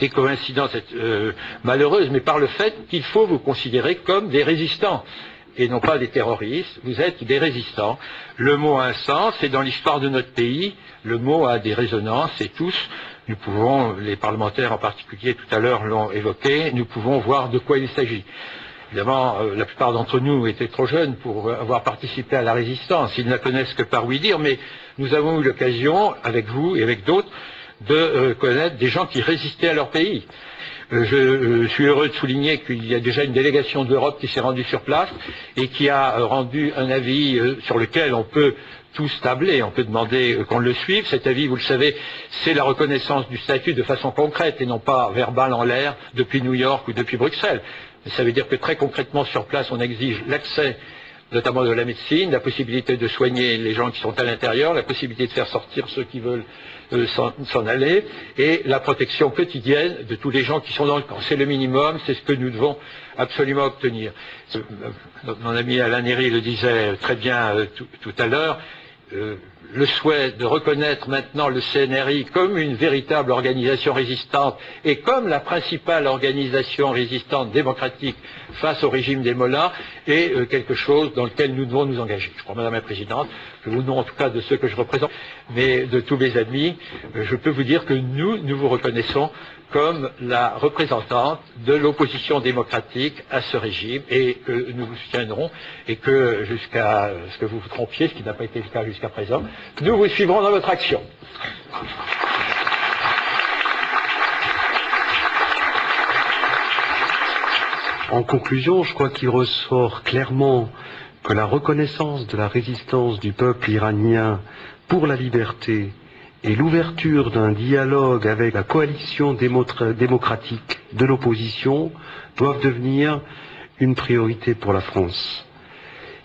des coïncidences malheureuses, mais par le fait qu'il faut vous considérer comme des résistants et non pas des terroristes. Vous êtes des résistants. Le mot a un sens, et dans l'histoire de notre pays, le mot a des résonances, et tous, nous pouvons, les parlementaires en particulier tout à l'heure l'ont évoqué, nous pouvons voir de quoi il s'agit. Évidemment, la plupart d'entre nous étaient trop jeunes pour avoir participé à la résistance. Ils ne la connaissent que par ouï-dire, mais nous avons eu l'occasion, avec vous et avec d'autres, de connaître des gens qui résistaient à leur pays. Je suis heureux de souligner qu'il y a déjà une délégation de l'Europe qui s'est rendue sur place et qui a rendu un avis sur lequel on peut tous tabler, on peut demander qu'on le suive. Cet avis, vous le savez, c'est la reconnaissance du statut de façon concrète et non pas verbale en l'air depuis New York ou depuis Bruxelles. Ça veut dire que très concrètement sur place, on exige l'accès notamment de la médecine, la possibilité de soigner les gens qui sont à l'intérieur, la possibilité de faire sortir ceux qui veulent s'en aller, et la protection quotidienne de tous les gens qui sont dans le camp. C'est le minimum, c'est ce que nous devons absolument obtenir. Mon ami Alain Néry le disait très bien tout à l'heure, le souhait de reconnaître maintenant le CNRI comme une véritable organisation résistante et comme la principale organisation résistante démocratique face au régime des mollahs est quelque chose dans lequel nous devons nous engager. Je crois, Madame la Présidente, que au nom en tout cas de ceux que je représente, mais de tous mes amis, je peux vous dire que nous vous reconnaissons comme la représentante de l'opposition démocratique à ce régime et que nous vous soutiendrons et que jusqu'à ce que vous vous trompiez, ce qui n'a pas été le cas jusqu'à présent, nous vous suivrons dans votre action. En conclusion, je crois qu'il ressort clairement que la reconnaissance de la résistance du peuple iranien pour la liberté et l'ouverture d'un dialogue avec la coalition démocratique de l'opposition doivent devenir une priorité pour la France.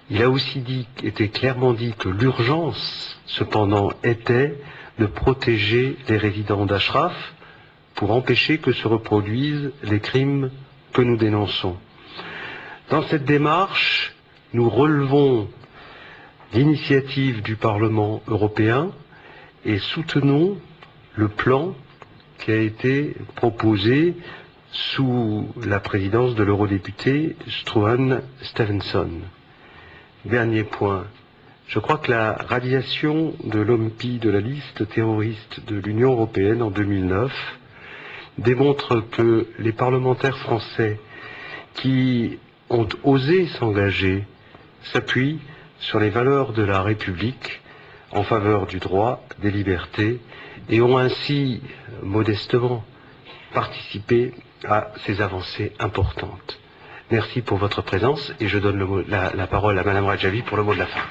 Il a aussi été clairement dit que l'urgence, cependant, était de protéger les résidents d'Ashraf pour empêcher que se reproduisent les crimes que nous dénonçons. Dans cette démarche, nous relevons l'initiative du Parlement européen et soutenons le plan qui a été proposé sous la présidence de l'eurodéputé Struan Stevenson. Dernier point, je crois que la radiation de l'OMPI de la liste terroriste de l'Union européenne en 2009 démontre que les parlementaires français qui ont osé s'engager s'appuient sur les valeurs de la République en faveur du droit, des libertés, et ont ainsi modestement participé à ces avancées importantes. Merci pour votre présence et je donne la parole à Madame Rajavi pour le mot de la fin.